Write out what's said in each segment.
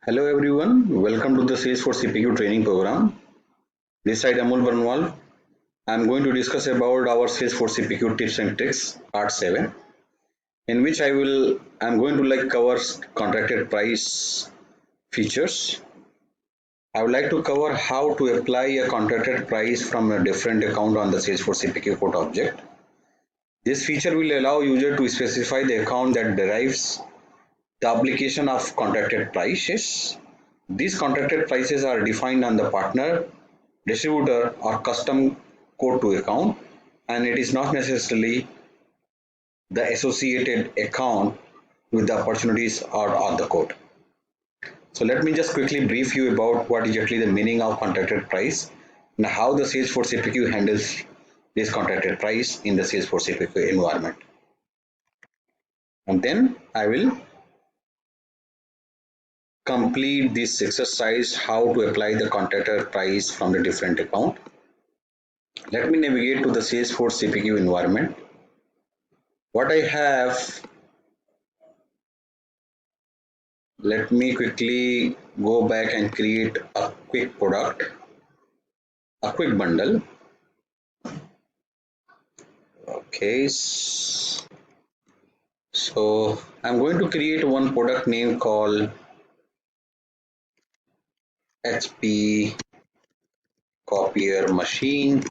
Hello everyone, welcome to the Salesforce CPQ training program. This side Amol Barnwal. I am going to discuss about our Salesforce CPQ tips and tricks part 7, in which I am going to cover contracted price features. I would like to cover how to apply a contracted price from a different account on the Salesforce CPQ quote object. This feature will allow user to specify the account that derives the application of contracted prices. These contracted prices are defined on the partner, distributor or custom code to account, and it is not necessarily the associated account with the opportunities or the code. So let me just quickly brief you about what is actually the meaning of contracted price and how the Salesforce CPQ handles this contracted price in the Salesforce CPQ environment. And then I will complete this exercise how to apply the contracted price from the different account. Let me navigate to the Salesforce CPQ environment. What I have, let me quickly go back and create a quick product, a quick bundle. Okay, so I'm going to create one product name called HP Copier Machine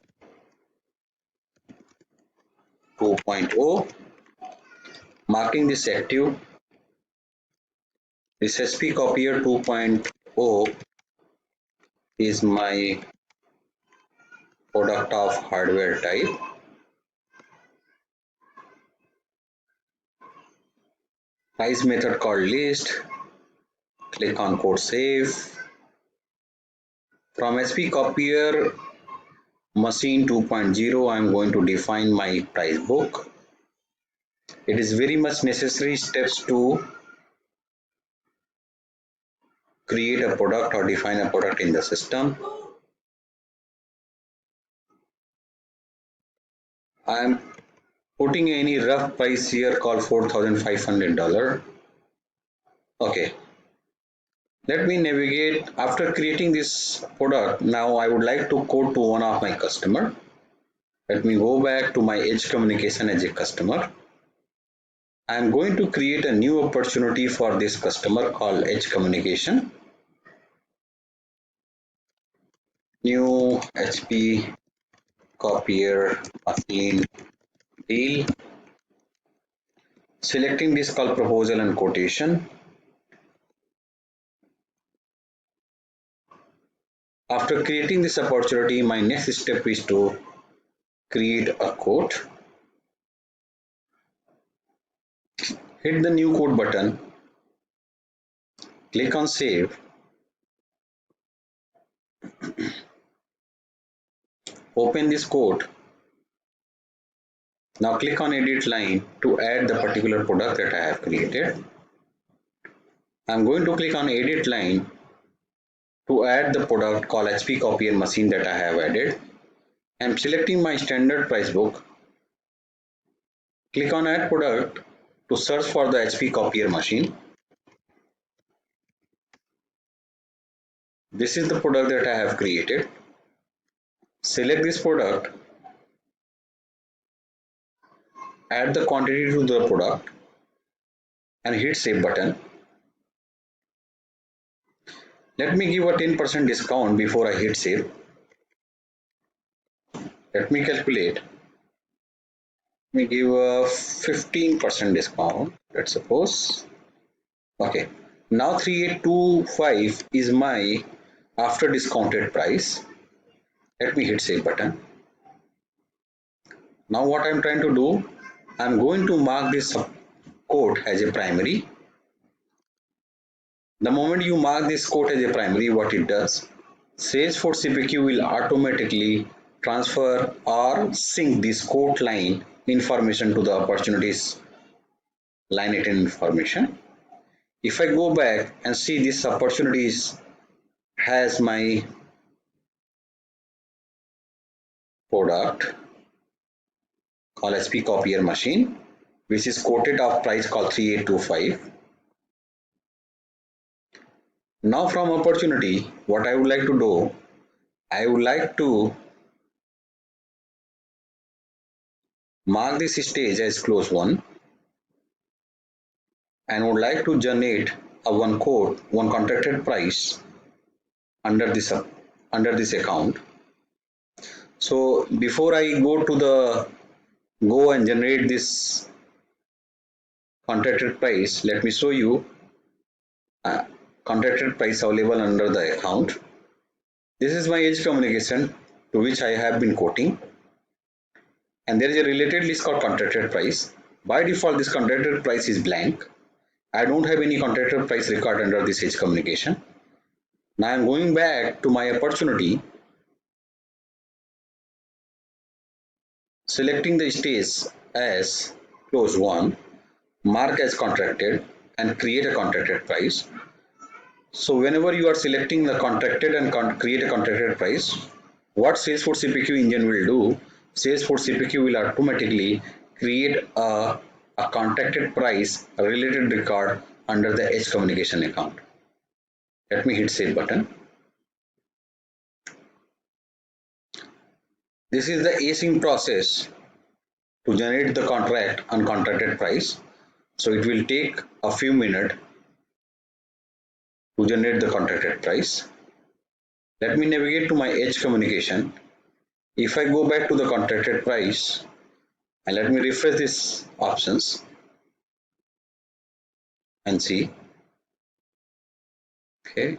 2.0, marking this active. This HP Copier 2.0 is my product of hardware type. Price method called list. Click on code save. From HP Copier Machine 2.0, I am going to define my price book. It is very much necessary steps to create a product or define a product in the system. I am putting any rough price here called $4,500. Okay, let me navigate. After creating this product, now I would like to quote to one of my customer. Let me go back to my edge communication as a customer. I am going to create a new opportunity for this customer called edge communication. New HP Copier Machine deal. Selecting this called proposal and quotation. After creating this opportunity, my next step is to create a quote. Hit the new quote button. Click on save. Open this quote. Now click on edit line to add the particular product that I have created. I'm going to click on edit line to add the product called HP Copier Machine that I have added. I'm selecting my standard price book. Click on add product to search for the HP Copier Machine. This is the product that I have created. Select this product, add the quantity to the product and hit save button. Let me give a 10% discount before I hit save. Let me calculate. Let me give a 15% discount, let's suppose. Okay, now 3825 is my after discounted price. Let me hit save button. Now what I'm trying to do, I'm going to mark this quote as a primary. The moment you mark this quote as a primary, what it does, Salesforce CPQ will automatically transfer or sync this quote line information to the opportunities line item information. If I go back and see this opportunities has my product called HP Copier Machine, which is quoted of price called 3825. Now from opportunity, what I would like to do, I would like to mark this stage as close one and would like to generate a one quote, one contracted price under this account. So before I go and generate this contracted price, let me show you contracted price available under the account. This is my edge communication to which I have been quoting, and there is a related list called contracted price. By default, this contracted price is blank. I don't have any contracted price record under this edge communication. Now I'm going back to my opportunity, selecting the stage as close one, mark as contracted, and create a contracted price. So whenever you are selecting the contracted and create a contracted price, what Salesforce CPQ engine will do, Salesforce CPQ will automatically create a contracted price related record under the edge communication account. Let me hit save button. This is the async process to generate the contract uncontracted price. So it will take a few minutes to generate the contracted price. Let me navigate to my edge communication. If I go back to the contracted price and let me refresh these options and see. Okay.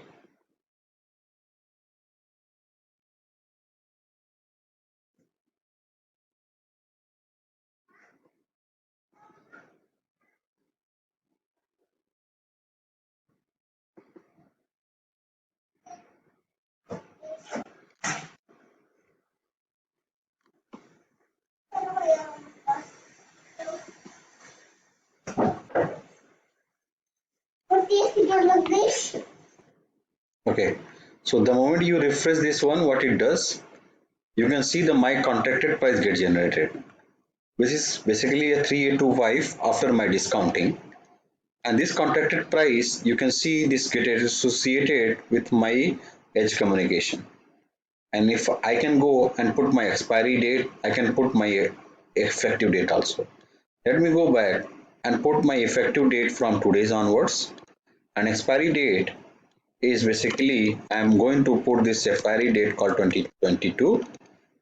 Okay. So the moment you refresh this one, what it does, you can see the my contracted price get generated, which is basically a 3825 after my discounting. And this contracted price, you can see this get associated with my edge communication. And if I can go and put my expiry date, I can put my effective date also. Let me go back and put my effective date from today's onwards, and expiry date is basically I'm going to put this expiry date called 2022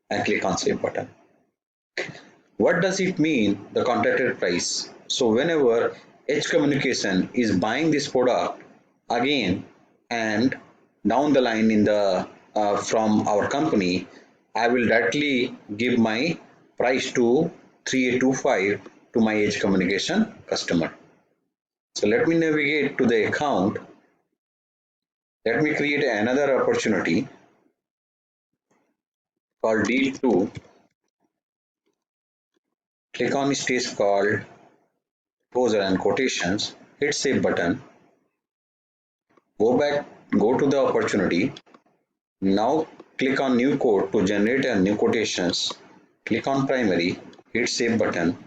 and click on save button. What does it mean, the contracted price? So whenever edge communication is buying this product again and down the line in the from our company, I will directly give my price to 3825 to my edge communication customer. So let me navigate to the account. Let me create another opportunity called deal 2. Click on stage called closure and quotations, hit save button, go back, go to the opportunity. Now click on new quote to generate a new quotations. Click on primary, hit save button.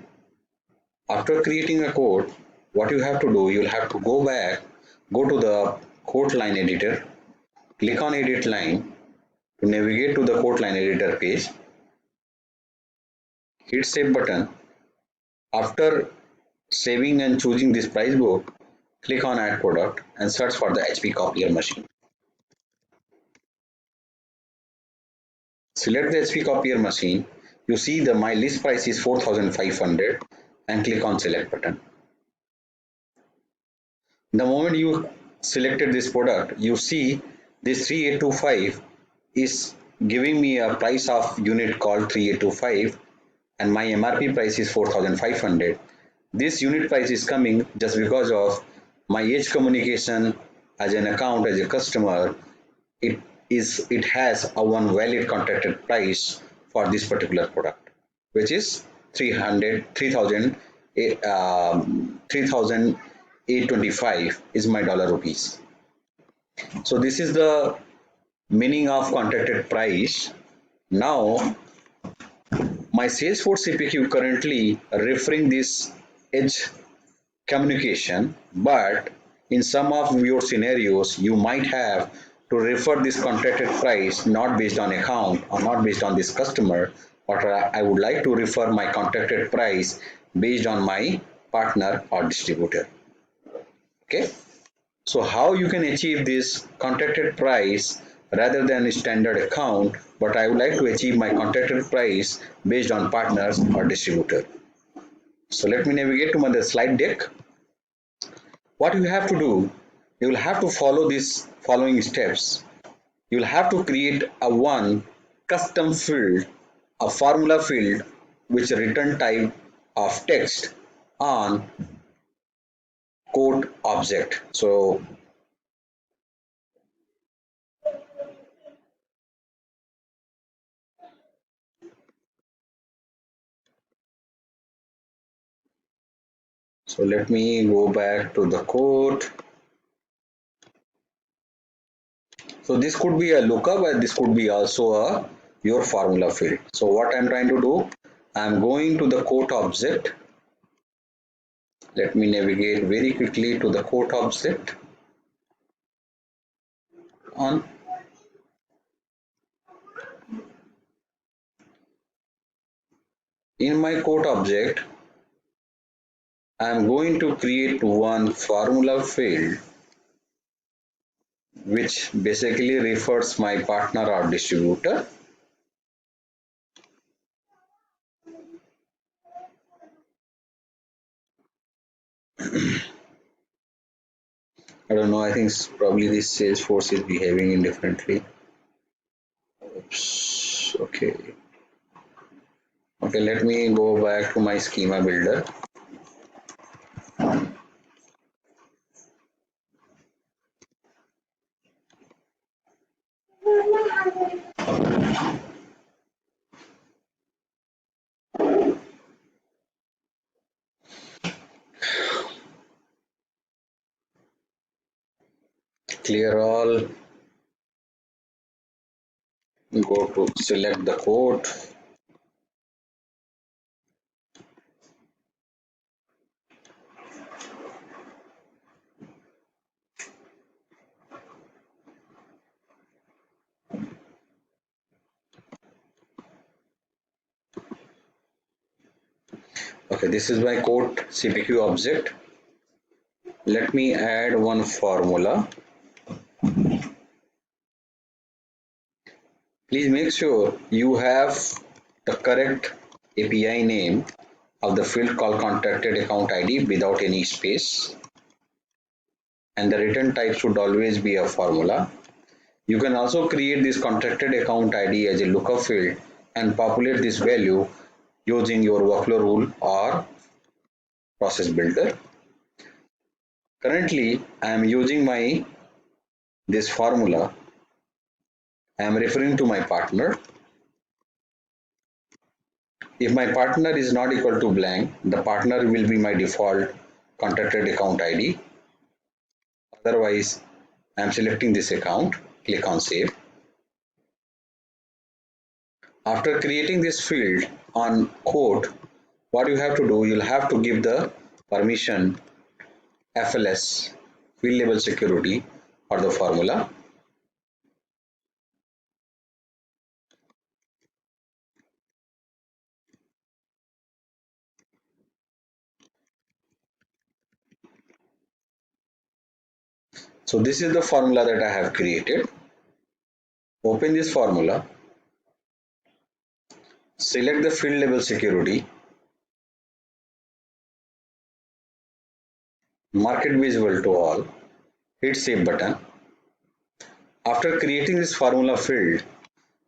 After creating a quote, what you have to do, you'll have to go back, go to the quote line editor, click on edit line to navigate to the quote line editor page, hit save button. After saving and choosing this price book, click on add product and search for the HP copier machine. Select the HP copier machine. You see the my list price is 4,500 and click on select button. The moment you selected this product, you see this 3825 is giving me a price of unit called 3825 and my MRP price is 4,500. This unit price is coming just because of my edge communication as an account, as a customer. It has a one valid contracted price for this particular product, which is 3,825 is my dollar rupees. So this is the meaning of contracted price. Now my Salesforce CPQ currently referring this edge communication, but In some of your scenarios, you might have to refer this contracted price not based on account or not based on this customer, but I would like to refer my contracted price based on my partner or distributor. Okay. So how you can achieve this contracted price rather than a standard account, but I would like to achieve my contracted price based on partners or distributor. So let me navigate to my slide deck. What you have to do, you will have to follow these following steps. You will have to create a one custom field, a formula field which return type of text on quote object. So let me go back to the quote. So this could be a lookup and this could be also a your formula field. So what I'm trying to do, I'm going to the quote object. Let me navigate very quickly to the quote object. On in my quote object, I'm going to create one formula field which basically refers my partner or distributor. I don't know, I think probably this Salesforce is behaving indifferently. Oops, okay. Okay, let me go back to my schema builder. Clear all, go to select the quote. Okay, this is my quote CPQ object. Let me add one formula. Please make sure you have the correct API name of the field called contracted account ID without any space, and the return type should always be a formula. You can also create this contracted account ID as a lookup field and populate this value using your workflow rule or process builder. Currently, I am using my this formula. I am referring to my partner. If my partner is not equal to blank, the partner will be my default contracted account ID. Otherwise, I am selecting this account, click on save. After creating this field on quote, what you have to do, you'll have to give the permission FLS, field level security, or the formula. So this is the formula that I have created. Open this formula, select the field level security, mark it visible to all, hit save button. After creating this formula field,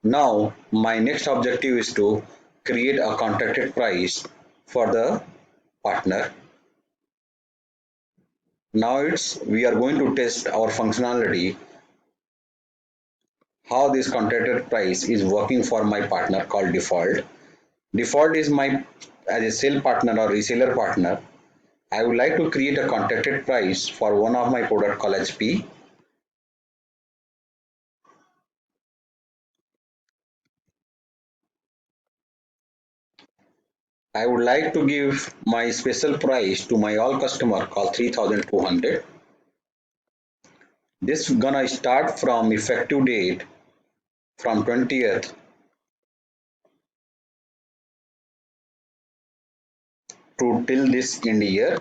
now my next objective is to create a contracted price for the partner. Now we are going to test our functionality, how this contracted price is working for my partner called default. Default is my as a sale partner or reseller partner. I would like to create a contracted price for one of my product called HP. I would like to give my special price to my all customer called 3200. This gonna start from effective date from 20th to till this end year.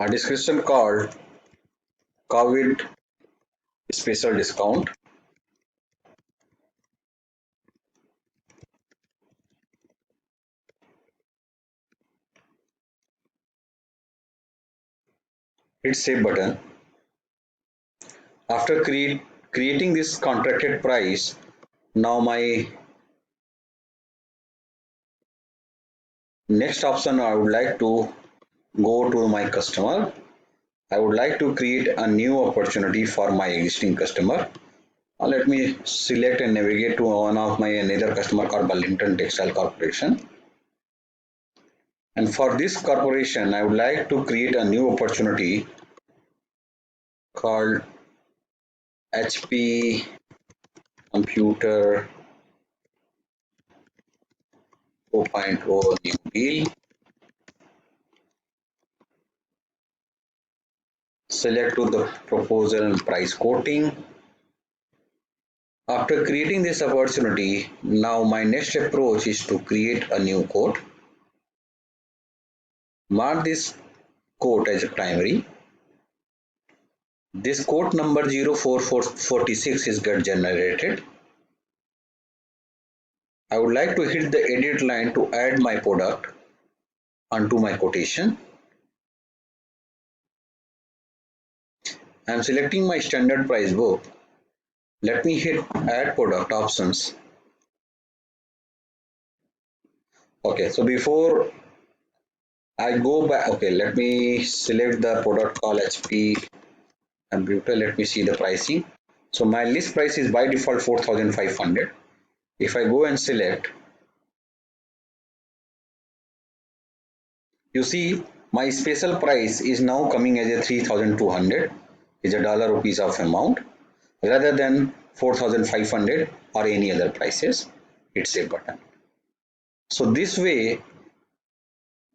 A description called COVID special discount. Hit save button. After creating this contracted price, now my next option I would like to go to my customer. I would like to create a new opportunity for my existing customer. Let me select and navigate to one of my another customer called Burlington Textile Corporation. And for this corporation, I would like to create a new opportunity called HP Computer 4.0 new deal. Select to the proposal and price quoting. After creating this opportunity, now my next approach is to create a new quote. Mark this quote as a primary. This quote number 04446 is get generated. I would like to hit the edit line to add my product onto my quotation. I am selecting my standard price book. Let me hit add product options. Okay, so before I go back, okay, let me select the product called HP Computer. Let me see the pricing. So my list price is by default 4,500. If I go and select, you see my special price is now coming as a 3,200, is a dollar rupees of amount rather than 4,500 or any other prices. Hit save button. So this way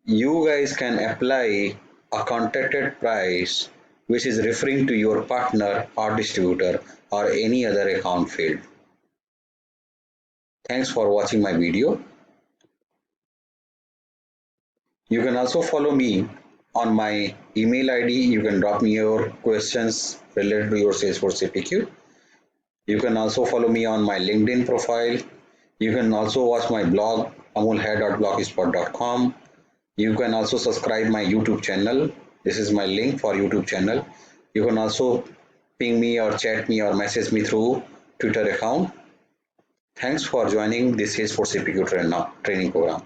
you guys can apply a contracted price which is referring to your partner or distributor or any other account field. Thanks for watching my video. You can also follow me on my email ID. You can drop me your questions related to your Salesforce CPQ. You can also follow me on my LinkedIn profile. You can also watch my blog amulhair.blogspot.com. You can also subscribe my YouTube channel. This is my link for YouTube channel. You can also ping me or chat me or message me through Twitter account. Thanks for joining this Salesforce CPQ training program.